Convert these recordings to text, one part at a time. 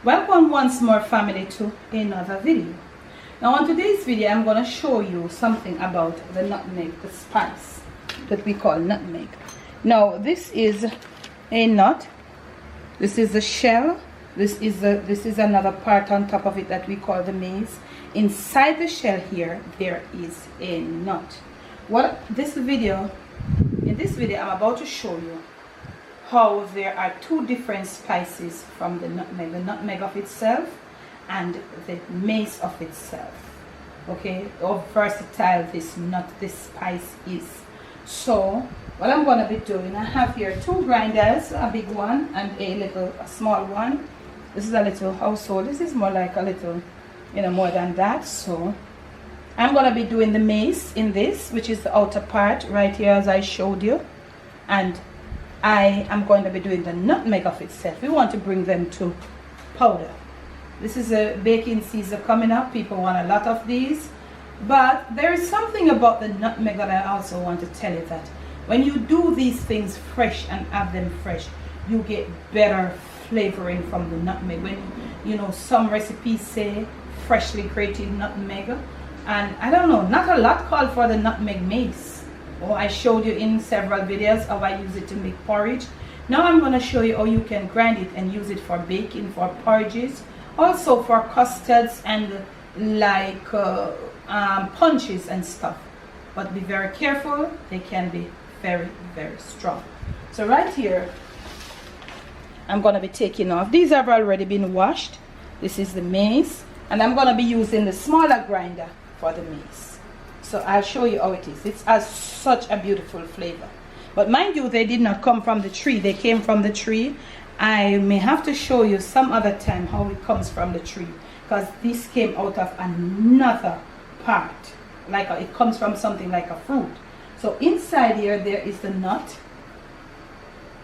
Welcome once more, family, to another video. Now on today's video I'm going to show you something about the nutmeg, the spice that we call nutmeg. Now this is a nut, this is the shell, this is another part on top of it that we call the mace. Inside the shell here there is a nut. In this video I'm about to show you how there are two different spices from the nutmeg of itself and the mace of itself. Okay, how versatile this spice is. So what I'm going to be doing, I have here two grinders, a big one and a small one. This is a little household. This is more like a little, more than that. So I'm going to be doing the mace in this, which is the outer part right here as I showed you, and I am going to be doing the nutmeg of itself. We want to bring them to powder. This is a baking season coming up. People want a lot of these. But there is something about the nutmeg that I also want to tell you, that when you do these things fresh and have them fresh, you get better flavoring from the nutmeg. When, some recipes say freshly grated nutmeg. And I don't know, not a lot called for the nutmeg mace. I showed you in several videos how I use it to make porridge. Now I'm going to show you how you can grind it and use it for baking, for porridges, also for custards and like punches and stuff. But be very careful, they can be very, very strong. So right here I'm going to be taking off. These have already been washed. This is the mace, and I'm going to be using the smaller grinder for the mace. So I'll show you how it is. It has such a beautiful flavor. But mind you, they did not come from the tree. They came from the tree. I may have to show you some other time how it comes from the tree, because this came out of another part. It comes from something like a fruit. So inside here there is the nut.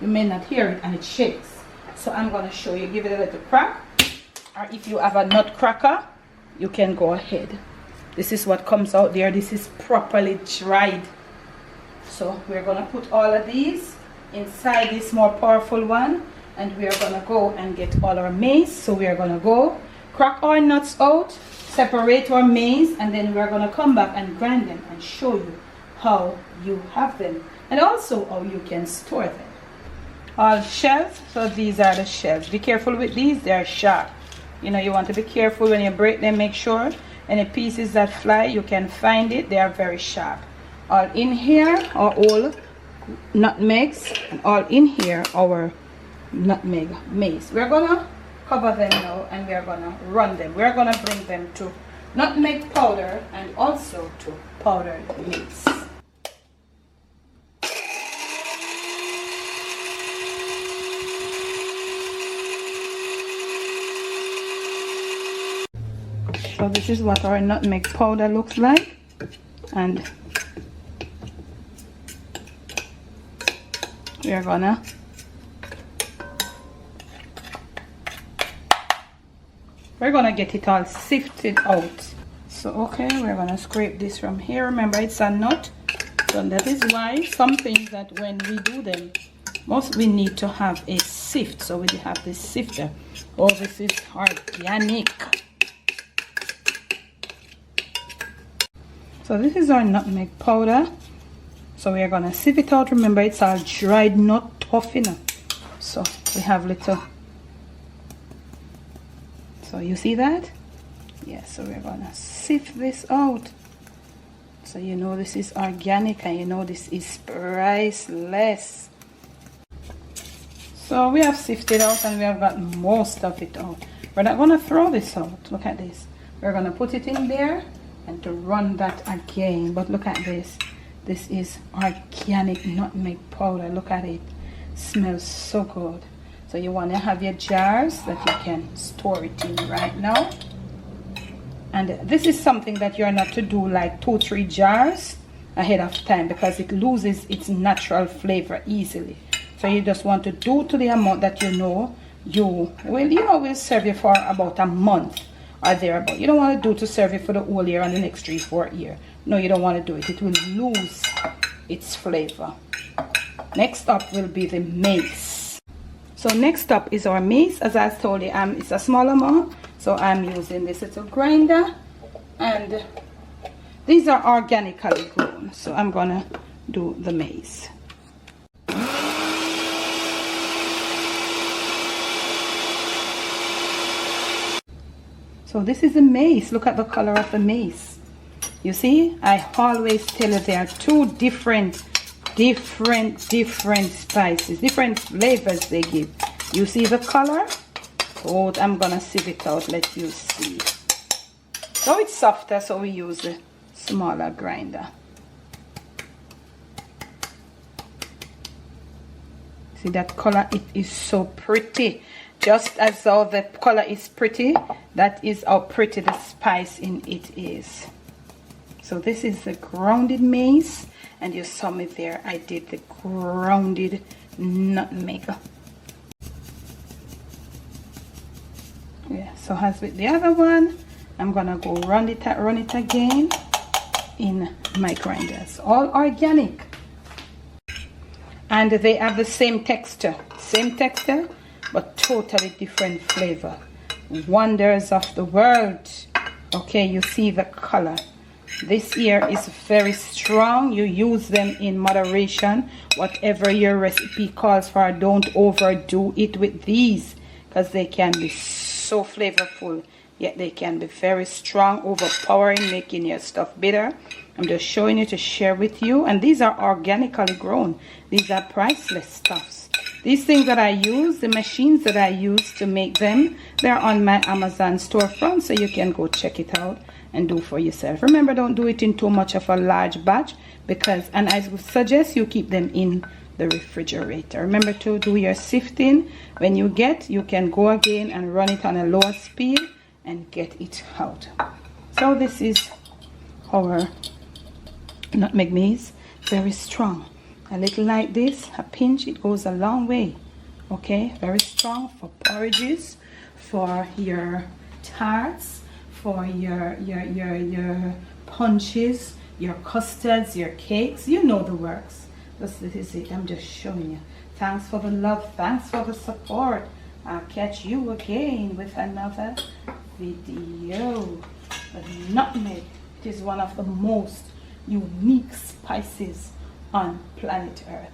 You may not hear it, and it shakes. So I'm going to show you. Give it a little crack. Or if you have a nut cracker, you can go ahead. This is what comes out there. This is properly dried. So we're going to put all of these inside this more powerful one, and we are going to go and get all our mace. So we are going to go crack our nuts out, separate our mace, and then we're going to come back and grind them and show you how you have them, and also how you can store them. All shells. So these are the shells. Be careful with these. They're sharp. You want to be careful when you break them. Make sure any pieces that fly, you can find it. They are very sharp. All in here are all nutmegs, and all in here our nutmeg mace. We're gonna cover them now, and we are gonna run them. We're gonna bring them to nutmeg powder and also to powdered mace. So this is what our nutmeg powder looks like, and we are gonna get it all sifted out. So okay, we're gonna scrape this from here. Remember, it's a nut, so that is why some things that when we do them, we need to have a sift. So we have this sifter. Oh, this is organic. So this is our nutmeg powder. So we are gonna sieve it out. Remember, it's all dried, not tough enough. So we have little. So you see that? Yeah. So we're gonna sift this out. So this is organic, and this is priceless. So we have sifted out, and we have got most of it out. We're not gonna throw this out. Look at this. We're gonna put it in there and to run that again. But look at this. This is organic nutmeg powder. Look at it. Smells so good. So you want to have your jars that you can store it in right now. And this is something that you're not to do like 2-3 jars ahead of time, because it loses its natural flavor easily. So you just want to do to the amount that will serve you for about a month or thereabout. You don't want to do to serve it for the whole year and the next 3-4 years. No, you don't want to do it. It will lose its flavor. Next up will be the mace. So next up is our mace. As I told you, it's a small amount, so I'm using this little grinder, and these are organically grown, so I'm gonna do the mace. So this is a mace. Look at the color of the mace. You see, I always tell you there are two different spices, different flavors they give. You see the color? Oh, I'm gonna sieve it out, let you see. So it's softer, so we use the smaller grinder. See that color? It is so pretty. Just as though the color is pretty, that is how pretty the spice in it is. So this is the grounded mace, and you saw me there, I did the grounded nutmeg. Yeah, so as with the other one, I'm gonna go run it again in my grinders. All organic, and they have the same texture, but totally different flavor. Wonders of the world. Okay, you see the color. This here is very strong. You use them in moderation. Whatever your recipe calls for, don't overdo it with these, because they can be so flavorful, yet they can be very strong, overpowering, making your stuff bitter. I'm just showing you to share with you. And these are organically grown. These are priceless stuffs. These things that I use, the machines that I use to make them, they're on my Amazon storefront, so you can go check it out and do for yourself. Remember, don't do it in too much of a large batch, because, and I would suggest you keep them in the refrigerator. Remember to do your sifting. When you can go again and run it on a lower speed and get it out. So this is our nutmeg mace. Very strong. A little like this, a pinch, it goes a long way. Okay, very strong for porridges, for your tarts, for your punches, your custards, your cakes. You know the works. This is it. I'm just showing you. Thanks for the love. Thanks for the support. I'll catch you again with another video. The nutmeg, it is one of the most unique spices on planet Earth.